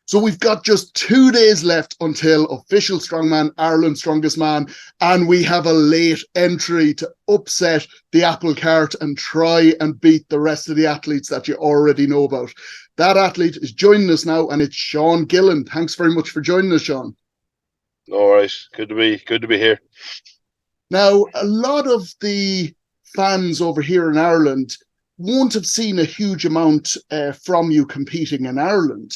So we've got just 2 days left until official Strongman, Ireland's strongest man, and we have a late entry to upset the apple cart and try and beat the rest of the athletes that you already know about. That athlete is joining us now, and it's Sean Gillen. Thanks very much for joining us, Sean. No worries. Good to be here. Now, a lot of the fans over here in Ireland won't have seen a huge amount from you competing in Ireland.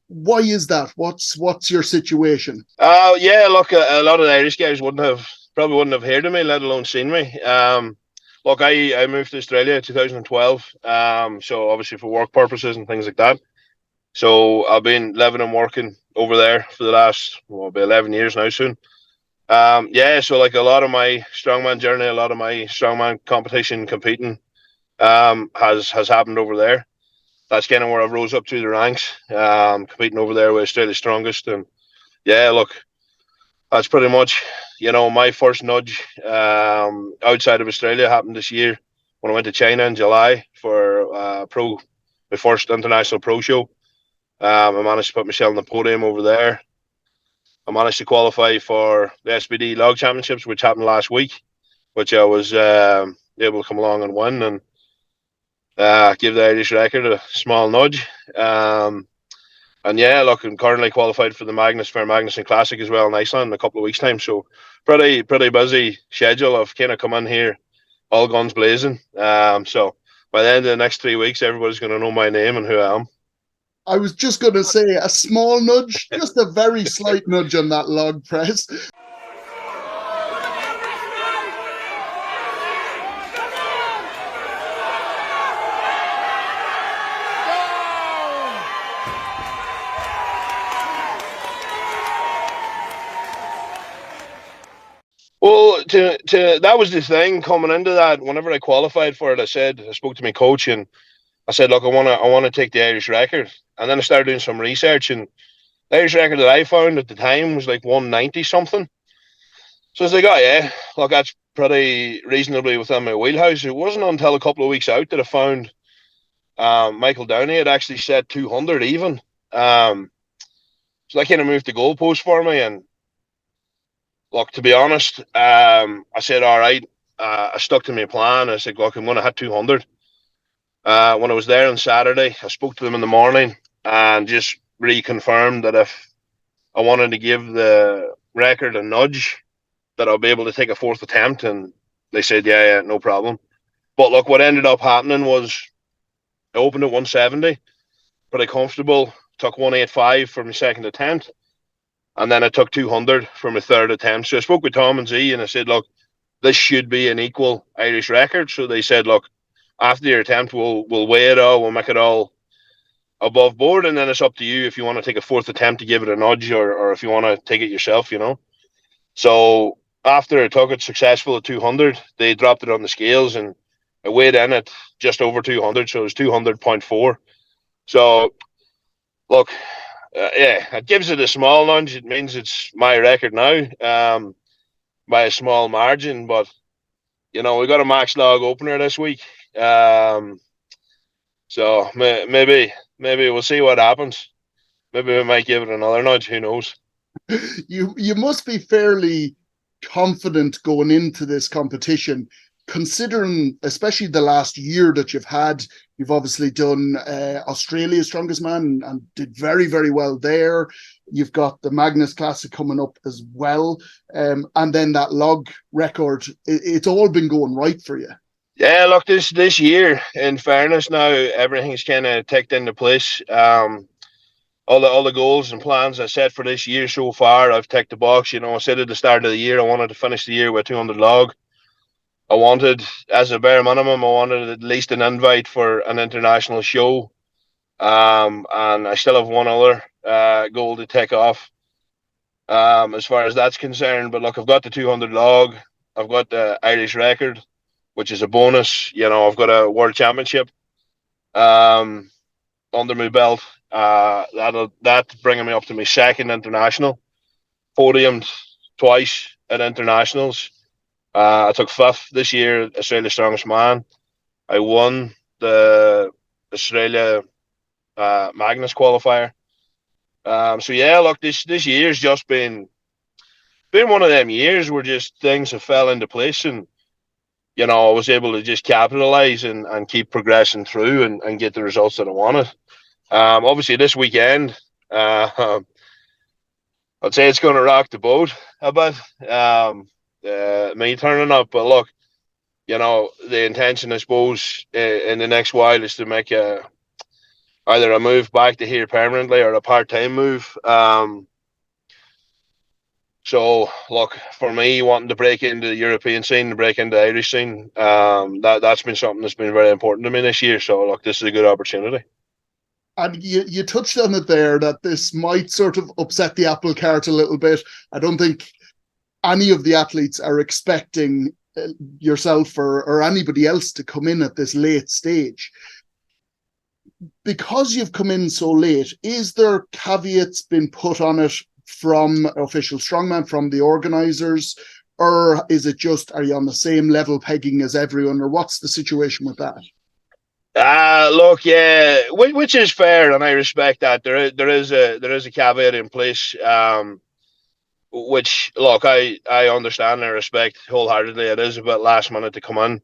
Why is that? What's your situation? Yeah, look, a lot of the Irish guys probably wouldn't have heard of me, let alone seen me. Look, I moved to Australia in 2012. So obviously for work purposes and things like that. So I've been living and working over there for the last, be 11 years now soon. Yeah, so like a lot of my strongman journey, a lot of my strongman competition competing has happened over there. That's kind of where I've rose up through the ranks, competing over there with Australia's strongest. And yeah, look, that's pretty much, my first nudge outside of Australia happened this year when I went to China in July for my first international pro show. I managed to put myself on the podium over there. I managed to qualify for the SBD log championships, which happened last week, which I was able to come along and win and give the Irish record a small nudge. And yeah, look, I'm currently qualified for the Fair Magnusson Classic as well in Iceland in a couple of weeks' time. So pretty busy schedule. I've kind of come in here all guns blazing. So by the end of the next 3 weeks, everybody's going to know my name and who I am. I was just going to say a small nudge, just a very slight nudge on that log press. Well, that was the thing coming into that. Whenever I qualified for it, I spoke to my coach and I said, look, I want to take the Irish record. And then I started doing some research, and the Irish record that I found at the time was like 190 something. So I was like, oh yeah, look, that's pretty reasonably within my wheelhouse. It wasn't until a couple of weeks out that I found Michael Downey had actually set 200 even. So that kind of moved the goalpost for me. And look, to be honest, I said, all right. I stuck to my plan. I said, look, I'm going to hit 200. When I was there on Saturday, I spoke to them in the morning and just reconfirmed that if I wanted to give the record a nudge, that I'll be able to take a fourth attempt. And they said, yeah, no problem. But look, what ended up happening was I opened at 170, pretty comfortable, took 185 for my second attempt. And then I took 200 for my third attempt. So I spoke with Tom and Z and I said, look, this should be an equal Irish record. So they said, look, after your attempt, we'll weigh it all, we'll make it all above board, and then it's up to you if you want to take a fourth attempt to give it a nudge or if you want to take it yourself, So after I took it successful at 200, they dropped it on the scales and I weighed in at just over 200, so it was 200.4. So, look, yeah, it gives it a small nudge. It means it's my record now by a small margin, but, we got a max log opener this week. So maybe we'll see what happens. Maybe we might give it another nudge. Who knows? You must be fairly confident going into this competition, considering especially the last year that you've had. You've obviously done Australia's Strongest Man and did very, very well there. You've got the Magnus Classic coming up as well. And then that log record, it's all been going right for you. Yeah, look, this year, in fairness now, everything's kind of ticked into place. All the goals and plans I set for this year so far, I've ticked the box. I said at the start of the year, I wanted to finish the year with 200 log. I wanted, as a bare minimum, I wanted at least an invite for an international show. And I still have one other goal to tick off as far as that's concerned. But look, I've got the 200 log. I've got the Irish record, which is a bonus. I've got a world championship under my belt. That's bringing me up to my second international. Podiumed twice at internationals. I took fifth this year, Australia's Strongest Man. I won the Australia Magnus qualifier. So yeah, look, this year's just been one of them years where just things have fell into place, and I was able to just capitalize and keep progressing through and get the results that I wanted. Obviously this weekend, I'd say it's going to rock the boat a bit. Me turning up, but look, the intention, I suppose, in the next while is to make either a move back to here permanently or a part-time move. So, look, for me, wanting to break into the European scene, to break into the Irish scene, that's been something that's been very important to me this year. So, look, this is a good opportunity. And you touched on it there, that this might sort of upset the apple cart a little bit. I don't think any of the athletes are expecting yourself or anybody else to come in at this late stage. Because you've come in so late, is there caveats been put on it from official strongman, from the organizers, or is it just, are you on the same level pegging as everyone, or what's the situation with that? Look, yeah, which is fair, and I respect that. There is a caveat in place, which, look, I understand and respect wholeheartedly. It is a bit last minute to come in.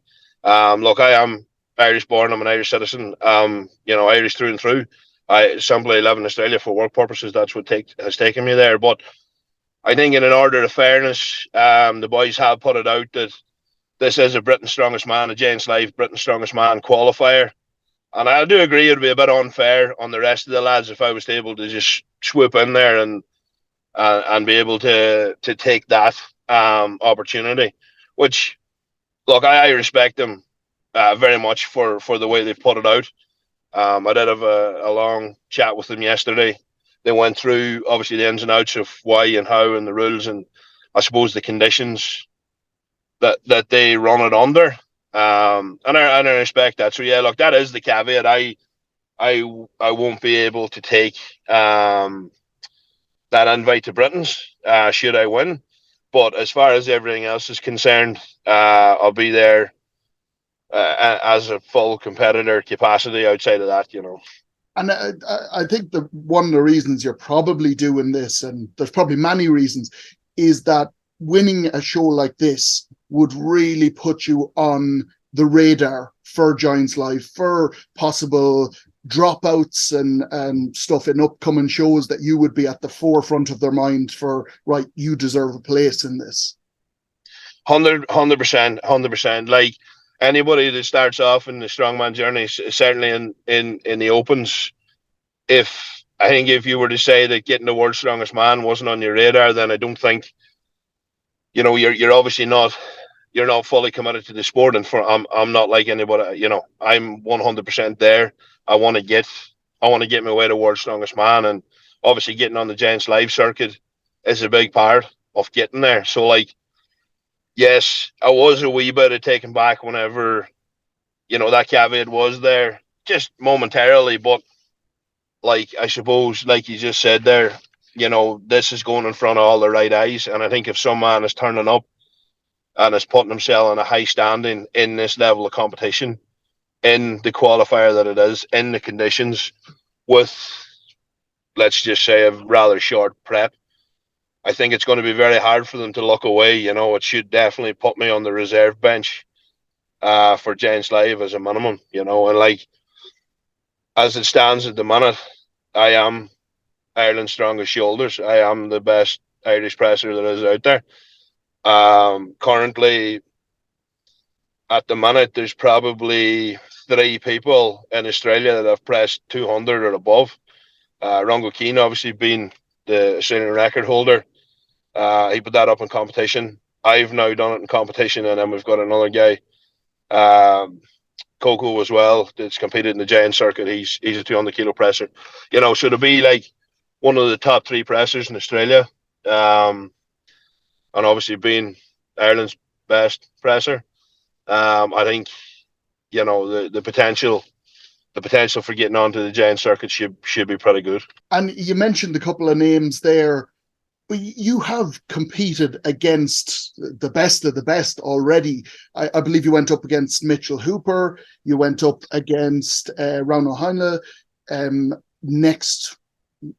Look, I am Irish born. I'm an Irish citizen. Irish through and through. I simply live in Australia for work purposes. That's what has taken me there. But I think, in an order of fairness, the boys have put it out that this is a Britain's Strongest Man, a James Live Britain's Strongest Man qualifier. And I do agree it would be a bit unfair on the rest of the lads if I was able to just swoop in there and be able to take that opportunity. Which, look, I respect them very much for the way they've put it out. I did have a long chat with them yesterday. They went through, obviously, the ins and outs of why and how and the rules, and I suppose the conditions that they run it under. And I respect that. So yeah, look, that is the caveat. I won't be able to take that invite to Britain's should I win. But as far as everything else is concerned, I'll be there as a full competitor capacity outside of that, And I think that one of the reasons you're probably doing this, and there's probably many reasons, is that winning a show like this would really put you on the radar for Giants Live, for possible dropouts and stuff in upcoming shows, that you would be at the forefront of their mind for, right, you deserve a place in this. 100%. Like, anybody that starts off in the strongman journey, certainly in the opens, I think if you were to say that getting the world's strongest man wasn't on your radar, then I don't think, you're obviously not, you're not fully committed to the sport. And I'm not like anybody, I'm 100% there. I want to get my way to world's strongest man, and obviously getting on the Giants Live circuit is a big part of getting there. So, like, yes, I was a wee bit of taken back whenever, that caveat was there, just momentarily. But, like, I suppose, like you just said there, this is going in front of all the right eyes. And I think if some man is turning up and is putting himself in a high standing in this level of competition, in the qualifier that it is, in the conditions, with, let's just say, a rather short prep, I think it's going to be very hard for them to look away. It should definitely put me on the reserve bench for Giants Live as a minimum, and, like, as it stands at the minute, I am Ireland's strongest shoulders. I am the best Irish presser that is out there. Currently, at the minute, there's probably 3 people in Australia that have pressed 200 or above. Rongo Keane, obviously, being the Australian record holder. He put that up in competition. I've now done it in competition, and then we've got another guy, Coco, as well, that's competed in the giant circuit. He's a 200 kilo presser. So to be like one of the top 3 pressers in Australia, and obviously being Ireland's best presser, I think, the potential for getting onto the giant circuit should be pretty good. And you mentioned a couple of names there. You have competed against the best of the best already. I believe you went up against Mitchell Hooper. You went up against Rauno Heinle. Next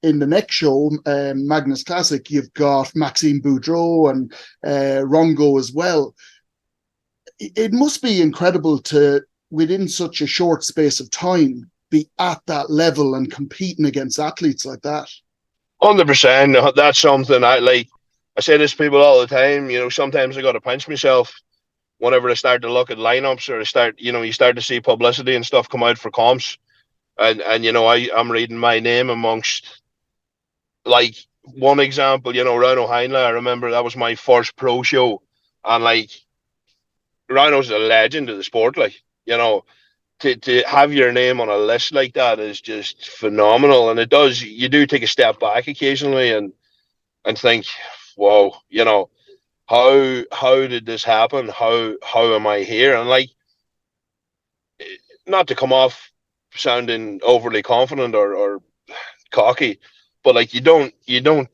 in the next show, Magnus Classic, you've got Maxime Boudreau and Rongo as well. It must be incredible to, within such a short space of time, be at that level and competing against athletes like that. 100%. That's something I say this to people all the time. Sometimes I got to pinch myself whenever I start to look at lineups, or you start to see publicity and stuff come out for comps. And I'm reading my name amongst, like, one example, Rano Heinle. I remember that was my first pro show. And, like, Rano's a legend of the sport. To have your name on a list like that is just phenomenal. And you do take a step back occasionally and think, whoa, how did this happen? How am I here? And, like, not to come off sounding overly confident or cocky, but, like, you don't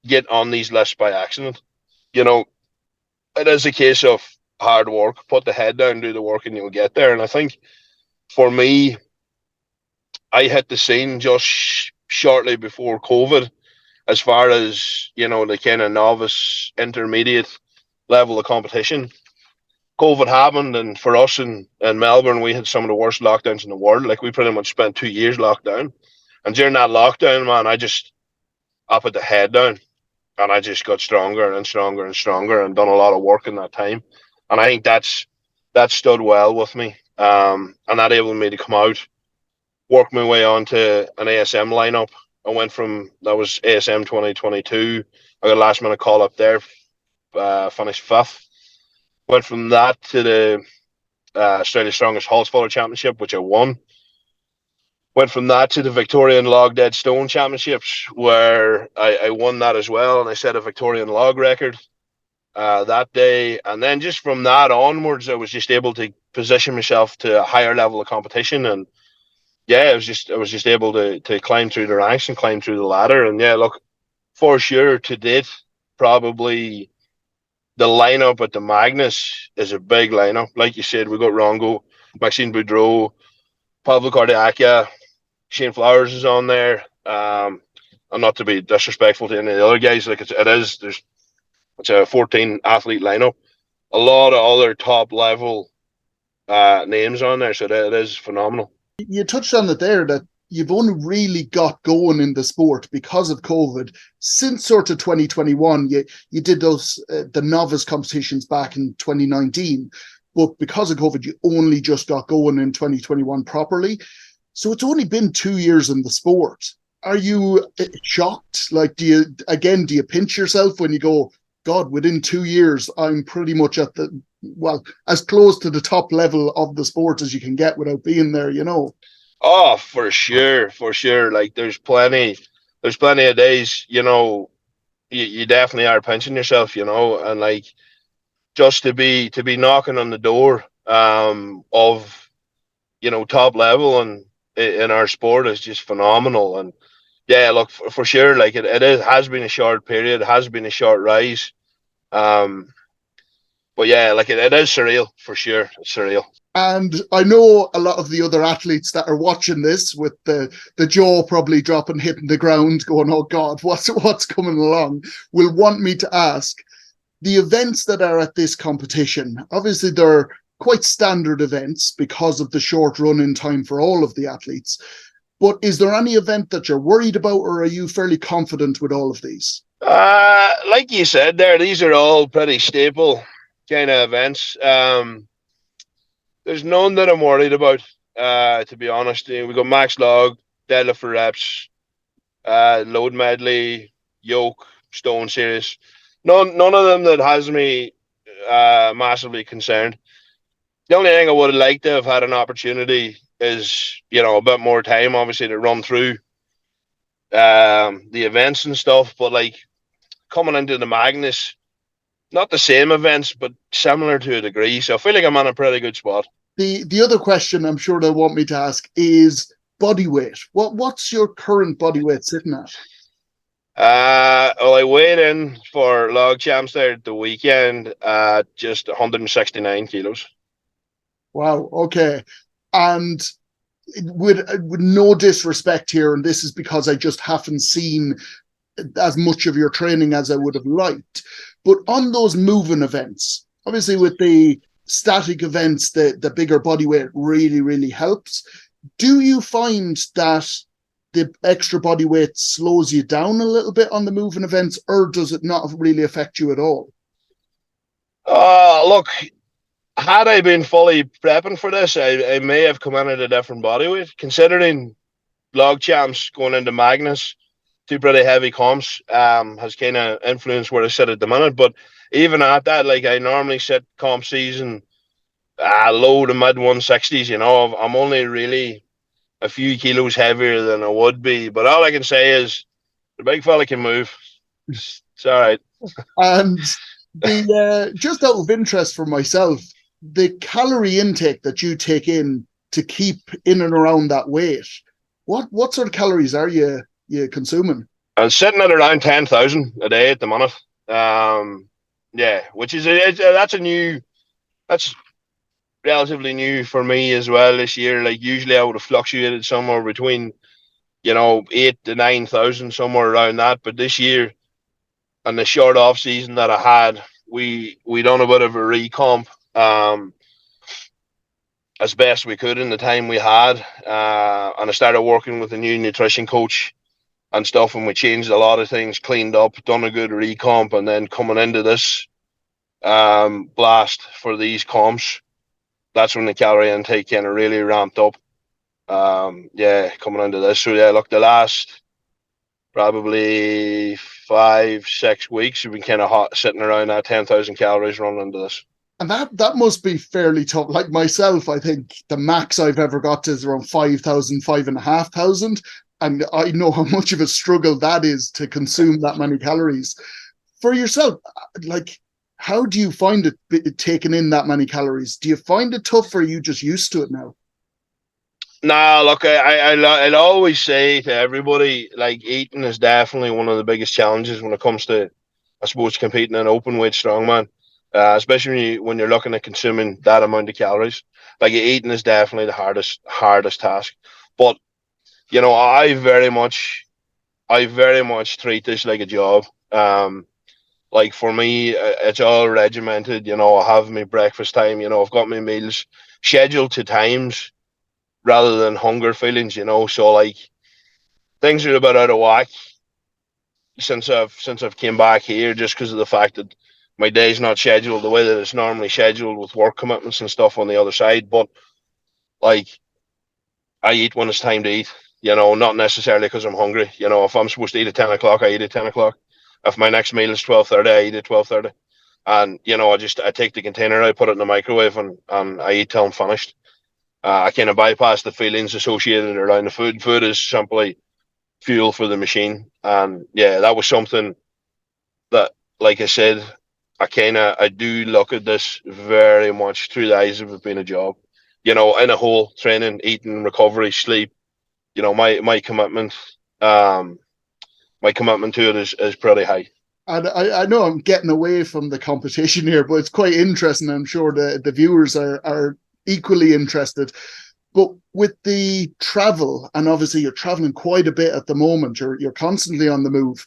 get on these lists by accident. It is a case of hard work. Put the head down, do the work, and you'll get there. And I think for me, I hit the scene just shortly before COVID, as far as, the kind of novice intermediate level of competition. COVID happened, and for us in Melbourne, we had some of the worst lockdowns in the world. Like, we pretty much spent 2 years locked down. And during that lockdown, man, I put the head down, and I just got stronger and stronger and stronger, and done a lot of work in that time. And I think that stood well with me. And that enabled me to come out, work my way onto an ASM lineup. That was ASM 2022. I got a last minute call up there, finished fifth. Went from that to the Australia's Strongest Halls Championship, which I won. Went from that to the Victorian Log Dead Stone Championships, where I won that as well, and I set a Victorian log record that day. And then just from that onwards, I was just able to position myself to a higher level of competition. And yeah, I was just able to climb through the ranks and climb through the ladder. And yeah, look, for sure, to date, probably the lineup at the Magnus is a big lineup. Like you said, we got Rongo, Maxime Boudreau, Pablo Cardiaca, Shane Flowers is on there. And not to be disrespectful to any of the other guys, like it's a 14 athlete lineup. A lot of other top level names on there, so it is phenomenal. You touched on it there, that you've only really got going in the sport because of COVID. Since sort of 2021, you did those the novice competitions back in 2019, but because of COVID, you only just got going in 2021 properly. So it's only been 2 years in the sport. Are you shocked? Like, do you pinch yourself when you go, God, within 2 years, I'm pretty much at as close to the top level of the sport as you can get without being there, Oh, for sure. Like, there's plenty of days, you definitely are pinching yourself, and, like, just to be knocking on the door of, top level and in our sport is just phenomenal. And yeah, look, for sure, like, has been a short period, has been a short rise. But yeah, like, it is surreal, for sure. It's surreal. And I know a lot of the other athletes that are watching this with the jaw probably dropping, hitting the ground, going, oh God, what's coming along, will want me to ask, the events that are at this competition, obviously they're quite standard events because of the short run-in time for all of the athletes. But is there any event that you're worried about, or are you fairly confident with all of these? Like you said there, these are all pretty staple kind of events. There's none that I'm worried about, to be honest. We got max log, deadlift for reps, load medley, yoke, stone series. None of them that has me massively concerned. The only thing I would have liked to have had an opportunity is, a bit more time, obviously, to run through the events and stuff. But, like, coming into the Magnus, not the same events, but similar to a degree. So I feel like I'm on a pretty good spot. The other question I'm sure they'll want me to ask is body weight. What's your current body weight sitting at? Well, I weighed in for log champs there at the weekend at just 169 kilos. Wow. Okay. And with no disrespect here, and this is because I just haven't seen as much of your training as I would have liked. But on those moving events, obviously with the static events, the bigger body weight really, really helps. Do you find that the extra body weight slows you down a little bit on the moving events, or does it not really affect you at all? Look, had I been fully prepping for this, I may have come in at a different body weight. Considering log champs going into Magnus, two pretty heavy comps, has kind of influenced where I sit at the minute. But even at that, like I normally sit comp season low to mid 160s. I'm only really a few kilos heavier than I would be. But all I can say is the big fella can move. It's all right. And the just out of interest for myself, the calorie intake that you take in to keep in and around that weight, what sort of calories are you consuming? I'm sitting at around 10,000 a day at the minute. Yeah, which is that's relatively new for me as well this year. Like usually I would have fluctuated somewhere between 8 to 9,000, somewhere around that. But this year, and the short off season that I had, we done a bit of a recomp as best we could in the time we had, and I started working with a new nutrition coach and stuff, and we changed a lot of things, cleaned up, done a good recomp, and then coming into this blast for these comps, that's when the calorie intake kind of really ramped up. Yeah, coming into this. So yeah, look, the last probably 5-6 weeks, we've been kind of hot, sitting around that 10,000 calories running into this. And that must be fairly tough. Like myself, I think the max I've ever got to is around 5,000, 5,500. And I know how much of a struggle that is to consume that many calories. For yourself, like, how do you find it taking in that many calories? Do you find it tough, or are you just used to it now? Nah, look, I'll always say to everybody, like, eating is definitely one of the biggest challenges when it comes to, I suppose, competing in open weight strongman, especially when you're looking at consuming that amount of calories. Like, eating is definitely the hardest task. But I very much treat this like a job. Like for me, it's all regimented. I have my breakfast time. I've got my meals scheduled to times rather than hunger feelings. So like things are a bit out of whack since I've came back here, just because of the fact that my day's not scheduled the way that it's normally scheduled with work commitments and stuff on the other side. But like I eat when it's time to eat. Not necessarily because I'm hungry. If I'm supposed to eat at 10 o'clock, I eat at 10 o'clock. If my next meal is 12:30, I eat at 12:30. And I take the container, I put it in the microwave, and I eat till I'm finished. I kind of bypass the feelings associated around the food. Food is simply fuel for the machine. And yeah, that was something that, like I said, I do look at this very much through the eyes of it being a job. In a whole, training, eating, recovery, sleep. My commitment, my commitment to it is pretty high. And I know I'm getting away from the competition here, but it's quite interesting. I'm sure the viewers are equally interested. But with the travel, and obviously you're traveling quite a bit at the moment, you're constantly on the move.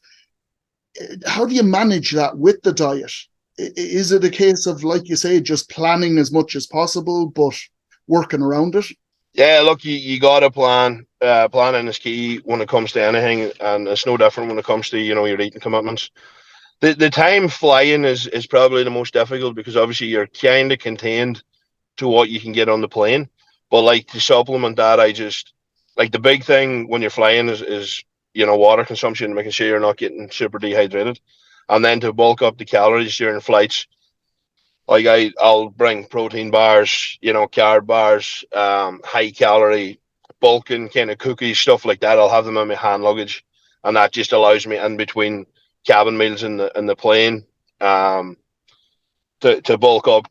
How do you manage that with the diet? Is it a case of, like you say, just planning as much as possible, but working around it? Yeah, look, you got to plan. Planning is key when it comes to anything, and it's no different when it comes to your eating commitments. The time flying is probably the most difficult, because obviously you're kind of contained to what you can get on the plane. But like, to supplement that, I just like, the big thing when you're flying is water consumption, making sure you're not getting super dehydrated, and then to bulk up the calories during flights. Like I'll bring protein bars, carb bars, high calorie, bulking kind of cookies, stuff like that. I'll have them in my hand luggage, and that just allows me in between cabin meals in the plane, to bulk up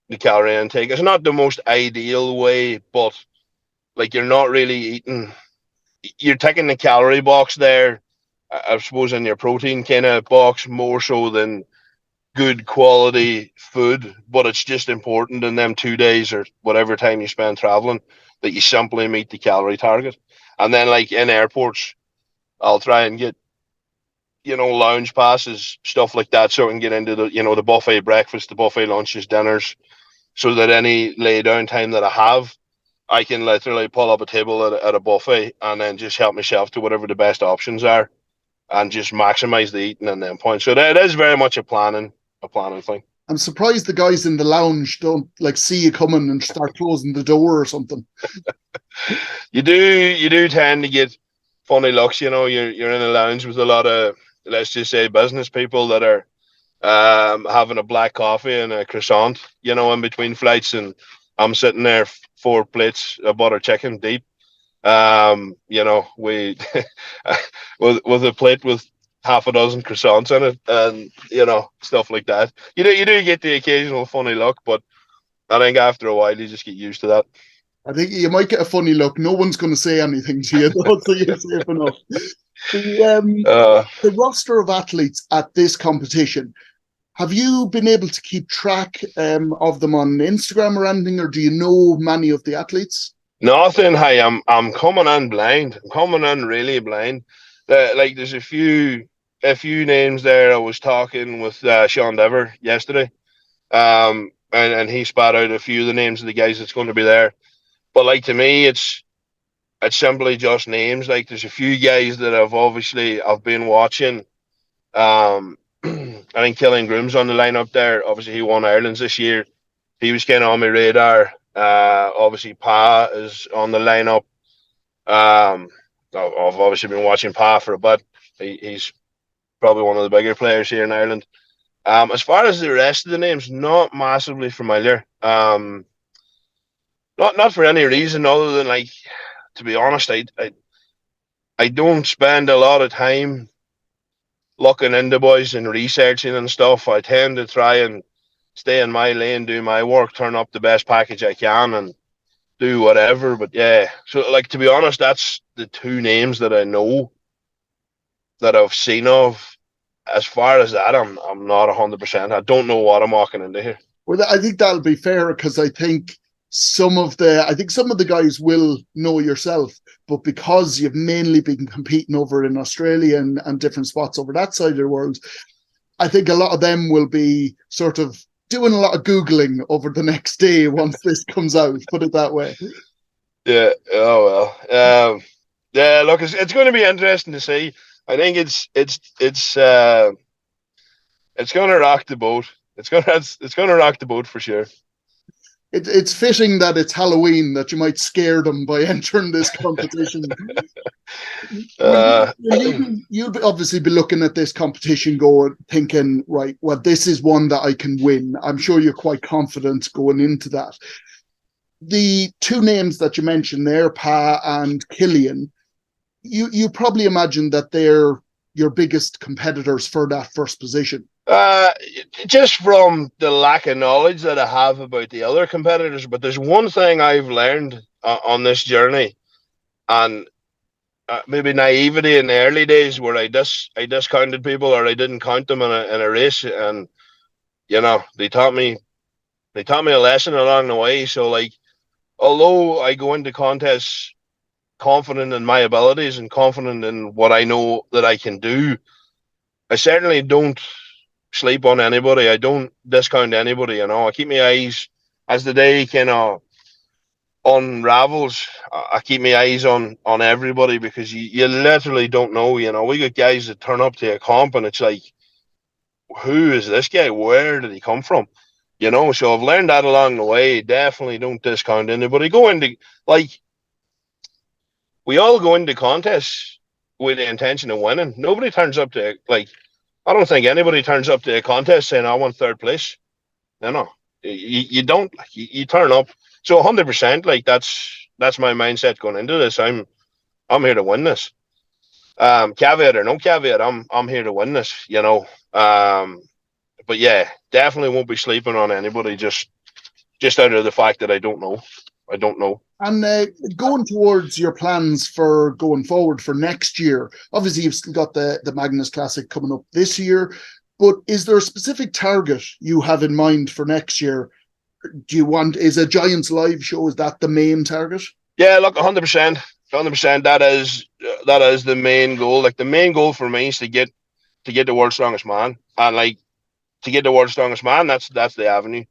the calorie intake. It's not the most ideal way, but like, you're not really eating. You're taking the calorie box there, I suppose, in your protein kind of box, more so than good quality food. But it's just important in them 2 days or whatever time you spend traveling that you simply meet the calorie target. And then like in airports, I'll try and get, lounge passes, stuff like that, so I can get into the buffet breakfast, the buffet lunches, dinners, so that any lay down time that I have, I can literally pull up a table at a buffet and then just help myself to whatever the best options are and just maximize the eating and then point. So that is very much a planning thing. I'm surprised the guys in the lounge don't like see you coming and start closing the door or something. You do tend to get funny looks, you're in a lounge with a lot of, let's just say, business people that are having a black coffee and a croissant, in between flights, and I'm sitting there 4 plates of butter chicken deep. We with a plate with half a dozen croissants in it, and stuff like that. You do get the occasional funny look, but I think after a while you just get used to that. I think you might get a funny look. No one's going to say anything to you, though, so you're safe enough. The roster of athletes at this competition, have you been able to keep track of them on Instagram or anything, or do you know many of the athletes? Nothing. Hey, I'm coming in blind. I'm coming in really blind. There's a few names there. I was talking with Sean Dever yesterday, and he spat out a few of the names of the guys that's going to be there. But like, to me, it's simply just names. Like, there's a few guys that I've been watching. I think Killian Groom's on the lineup there. Obviously, he won Ireland's this year. He was kind of on my radar. Obviously, Pa is on the lineup. I've obviously been watching Pa for a bit. He's probably one of the bigger players here in Ireland. As far as the rest of the names, not massively familiar. Not for any reason other than, like, to be honest, I don't spend a lot of time looking into boys and researching and stuff. I tend to try and stay in my lane, do my work, turn up the best package I can, and do whatever. But yeah, so, like, to be honest, that's the 2 names that I know that I've seen of. As far as that, I'm not 100%. I don't know what I'm walking into here. Well, I think that'll be fair, because I think some of the guys will know yourself, but because you've mainly been competing over in Australia and different spots over that side of the world, I think a lot of them will be sort of doing a lot of Googling over the next day once this comes out, put it that way. Yeah. Oh, well. Yeah, look, it's going to be interesting to see. I think it's going to rock the boat. It's going to rock the boat for sure. It's fitting that it's Halloween, that you might scare them by entering this competition. You'll obviously be looking at this competition thinking, right, well, this is one that I can win. I'm sure you're quite confident going into that. The 2 names that you mentioned there, Pa and Killian, you probably imagine that they're your biggest competitors for that first position. Just from the lack of knowledge that I have about the other competitors, but there's one thing I've learned on this journey, and maybe naivety in the early days where I discounted people, or I didn't count them in a race, and they taught me a lesson along the way. So, like, although I go into contests confident in my abilities and confident in what I know that I can do, I certainly don't sleep on anybody. I don't discount anybody. I keep my eyes, as the day kind of unravels, I keep my eyes on everybody, because you literally don't know. We got guys that turn up to a comp and it's like, who is this guy? Where did he come from? So I've learned that along the way. Definitely don't discount anybody. We all go into contests with the intention of winning. Nobody turns up to, like, I don't think anybody turns up to a contest saying, I want 3rd place. No. You don't. You turn up. So 100%, like, that's my mindset going into this. I'm here to win this. Caveat or no caveat, I'm here to win this, But yeah, definitely won't be sleeping on anybody just out of the fact that I don't know. And going towards your plans for going forward for next year, obviously you've still got the Magnus Classic coming up this year, but is there a specific target you have in mind for next year? Is a Giants live show, is that the main target? Yeah, look, 100%, 100%. That is the main goal. Like the main goal for me is to get the world's strongest man, and like to get the world's strongest man, that's the avenue.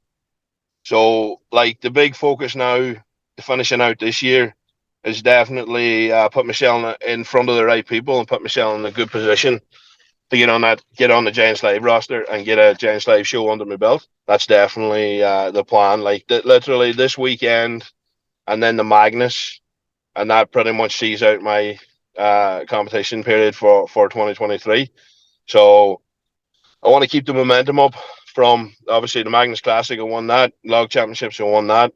So like the big focus now, to finishing out this year, is definitely put myself in front of the right people and put myself in a good position to get on the Giants Live roster and get a Giants Live show under my belt. That's definitely the plan. Like literally this weekend, and then the Magnus, and that pretty much sees out my competition period for 2023. So I want to keep the momentum up from obviously the Magnus Classic. I won that. Log Championships, I won that.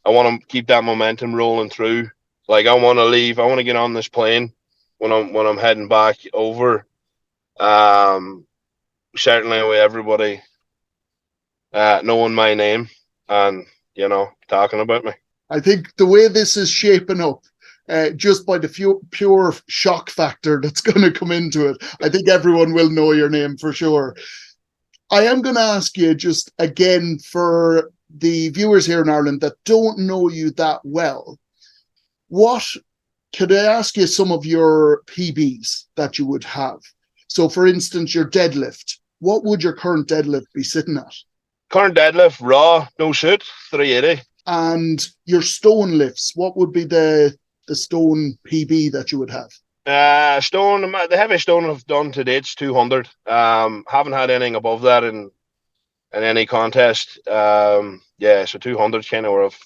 I want to keep that momentum rolling through. Like I want to leave. I want to get on this plane when I'm heading back over. Certainly with everybody knowing my name and talking about me. I think the way this is shaping up, just by the pure shock factor that's going to come into it, I think everyone will know your name for sure. I am going to ask you just again, for the viewers here in Ireland that don't know you that well, could I ask you some of your PBs that you would have? So for instance, your deadlift, what would your current deadlift be sitting at? Current deadlift, raw, no suit, 380. And your stone lifts, what would be the stone PB that you would have? Stone, the heaviest stone I've done to date is 200. Haven't had anything above that in any contest. So 200 is kind of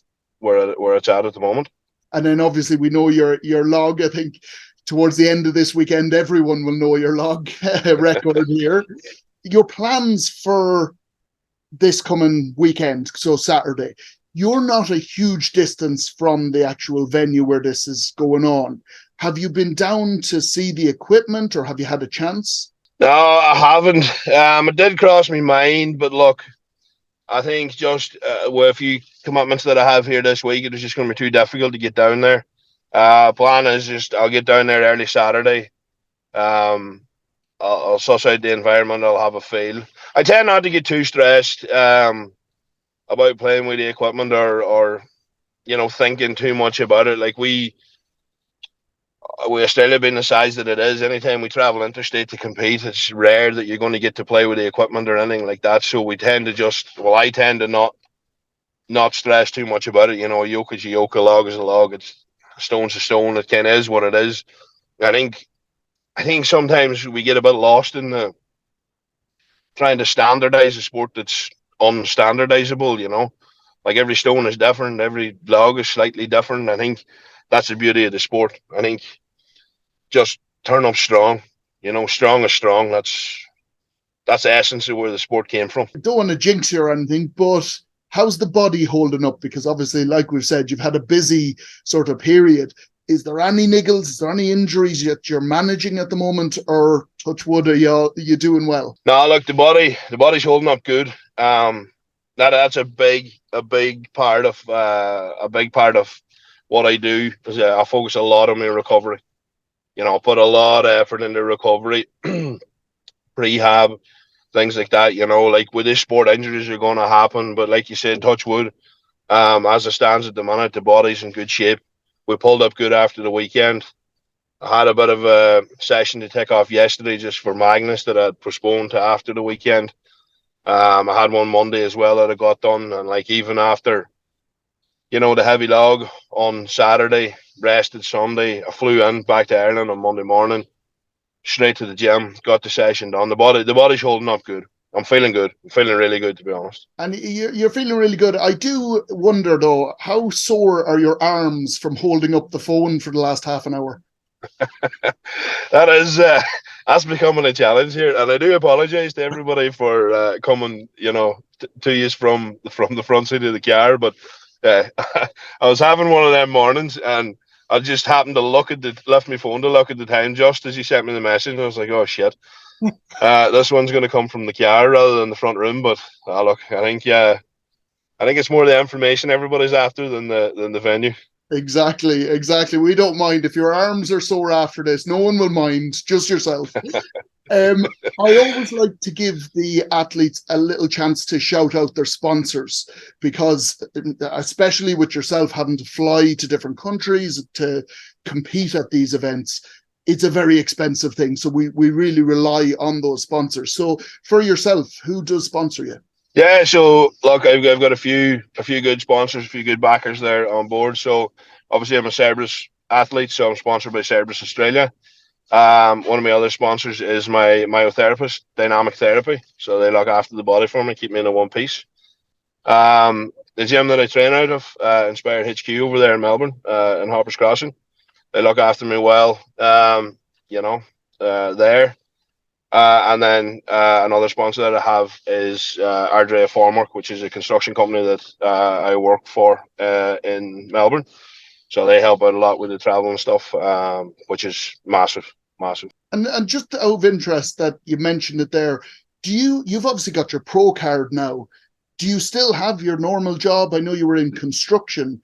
where it's at the moment. And then obviously we know your log. I think towards the end of this weekend, everyone will know your log record here. Your plans for this coming weekend, so Saturday, you're not a huge distance from the actual venue where this is going on. Have you been down to see the equipment, or have you had a chance? No, I haven't. It did cross my mind, but look, I think just with a few commitments that I have here this week, it is just going to be too difficult to get down there. Plan is just I'll get down there early Saturday. I'll suss out the environment. I'll have a feel. I tend not to get too stressed about playing with the equipment or thinking too much about it. Like we Australia being the size that it is, anytime we travel interstate to compete, it's rare that you're going to get to play with the equipment or anything like that. So I tend to not stress too much about it. A yoke is a yoke, a log is a log. It's a stone's a stone. It kind of is what it is. I think sometimes we get a bit lost in the trying to standardize a sport that's unstandardizable. Like every stone is different, every log is slightly different. I think that's the beauty of the sport. I think just turn up strong. Strong is strong. That's the essence of where the sport came from. I don't want to jinx you or anything, but how's the body holding up? Because obviously, like we've said, you've had a busy sort of period. Is there any niggles? Is there any injuries that you're managing at the moment, or touch wood, are you doing well? No, look, the body's holding up good. That's a big part of what I do, is I focus a lot on my recovery. I put a lot of effort into recovery, rehab, things like that. Like with this sport, injuries are going to happen, but like you said, touch wood. As it stands at the minute, the body's in good shape. We pulled up good after the weekend. I had a bit of a session to take off yesterday just for Magnus that I'd postponed to after the weekend. I had one Monday as well that I got done, and like even after, the heavy log on Saturday, rested Sunday, I flew in back to Ireland on Monday morning, straight to the gym, got the session done. The body's holding up good. I'm feeling good. I'm feeling really good, to be honest. And you're feeling really good. I do wonder, though, how sore are your arms from holding up the phone for the last half an hour? That's becoming a challenge here, and I do apologize to everybody for coming, to you from the front seat of the car. But I was having one of them mornings, and I just happened to left my phone to look at the time just as he sent me the message. And I was like, oh shit. This one's going to come from the car rather than the front room, but look, I think it's more the information everybody's after than the venue. Exactly. We don't mind if your arms are sore after this. No one will mind. Just yourself. I always like to give the athletes a little chance to shout out their sponsors, because especially with yourself having to fly to different countries to compete at these events, it's a very expensive thing. So we really rely on those sponsors. So for yourself, who does sponsor you? Yeah, so look, I've got a few good sponsors, a few good backers there on board. So obviously I'm a Cerberus athlete, so I'm sponsored by Cerberus Australia. One of my other sponsors is my myotherapist, Dynamic Therapy. So they look after the body for me, keep me in a one piece. The gym that I train out of, Inspired HQ over there in Melbourne, in Hoppers Crossing, they look after me well. There. And then another sponsor that I have is Ardrea Formwork, which is a construction company that I work for in Melbourne. So they help out a lot with the travel and stuff, which is massive. And just out of interest that you mentioned it there, you've obviously got your pro card now. Do you still have your normal job? I know you were in construction.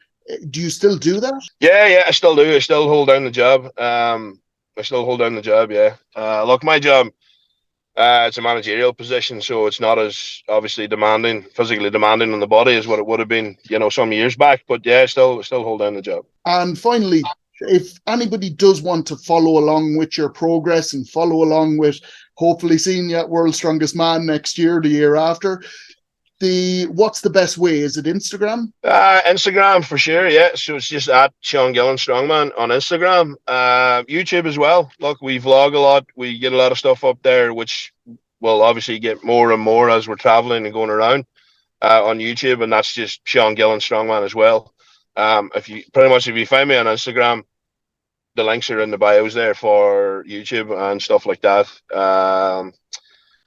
Do you still do that? Yeah, I still do. I still hold down the job. Yeah. Look, my job, it's a managerial position, so it's not as obviously physically demanding on the body as what it would have been, some years back. But yeah, still hold down the job. And finally, if anybody does want to follow along with your progress and follow along with hopefully seeing you at World's Strongest Man next year, the year after, what's the best way? Is it Instagram? Instagram for sure, yeah. So it's just at Sean Gillen Strongman on Instagram. YouTube as well. Look, we vlog a lot. We get a lot of stuff up there, which will obviously get more and more as we're traveling and going around on YouTube, and that's just Sean Gillen Strongman as well. If you find me on Instagram, the links are in the bios there for YouTube and stuff like that.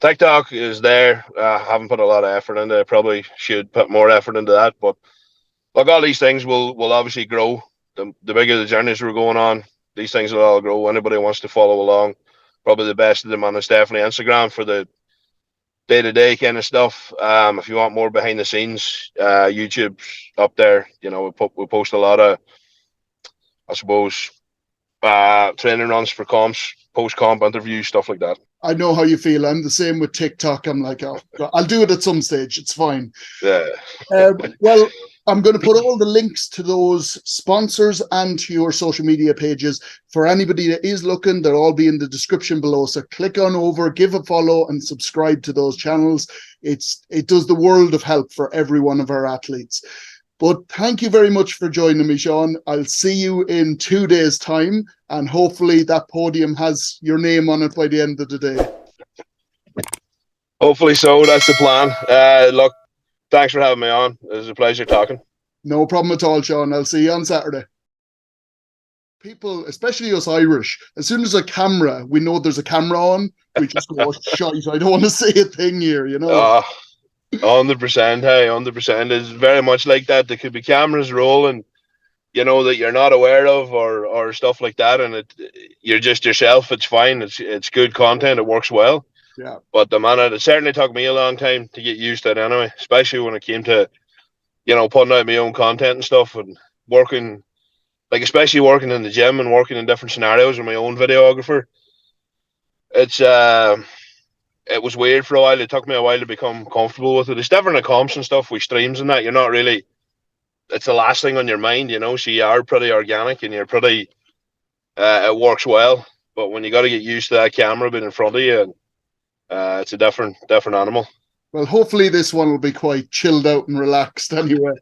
TikTok is there. Haven't put a lot of effort into it. Probably should put more effort into that. But look, all these things will obviously grow. The bigger the journeys we're going on, these things will all grow. Anybody wants to follow along, probably the best of them on is definitely Instagram for the day-to-day kind of stuff. If you want more behind the scenes, YouTube's up there. We post a lot of, I suppose, training runs for comps, post-comp interviews, stuff like that. I know how you feel. I'm the same with TikTok. I'm like, oh, I'll do it at some stage. It's fine. Yeah. Well, I'm going to put all the links to those sponsors and to your social media pages for anybody that is looking. They'll all be in the description below. So click on over, give a follow, and subscribe to those channels. It does the world of help for every one of our athletes. But thank you very much for joining me, Sean. I'll see you in 2 days' time, and hopefully that podium has your name on it by the end of the day. Hopefully so. That's the plan. Look, thanks for having me on. It was a pleasure talking. No problem at all, Sean. I'll see you on Saturday. People, especially us Irish, as soon as we know there's a camera on, we just go, oh, shite, I don't want to say a thing here, 100%. Hey, 100%. It's very much like that. There could be cameras rolling, that you're not aware of or stuff like that, and you're just yourself. It's fine. It's good content. It works well. Yeah. But it certainly took me a long time to get used to it anyway, especially when it came to, putting out my own content and stuff and working, especially working in the gym and working in different scenarios with my own videographer. It was weird for a while. It took me a while to become comfortable with it. It's different at comps and stuff with streams and that. You're not really, it's the last thing on your mind, so you are pretty organic and you're pretty, it works well. But when you got to get used to that camera being in front of you, it's a different animal. Well, hopefully this one will be quite chilled out and relaxed anyway.